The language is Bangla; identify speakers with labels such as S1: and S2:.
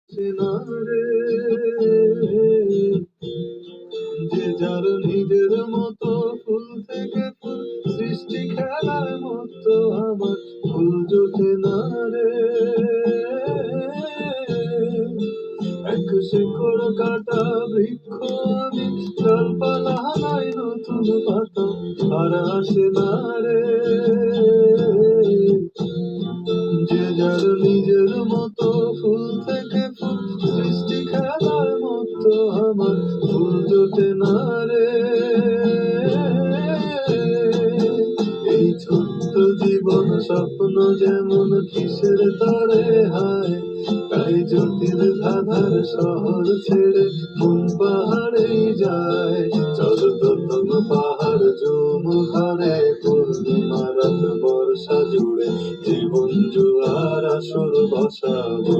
S1: চেনারে যে যার নিজের মতো ফুল থেকে ফুল সৃষ্টি খেলার মতো আমার ফুল জোটে না রে। এক শিকড় কাটা বৃক্ষ আমি, ডালপালা নাই নতুন পাতা আর আসে না রে। যে যার নিজের মতো ফুল থেকে ফুল সৃষ্টি খেলার মতো আমার ফুল জোটে না রে। এই ছোট্ট জীবন স্বপ্ন যেমন কিসের তরে হায়, তাই জটিল ধাঁধার শহর ছেড়ে মন পাহাড়েই যায়। চল প্রথম পাহাড় জুম ঘরে পূর্ণিমা রাত বর্ষা জুড়ে জীবন জুয়ার আসর বসাবো।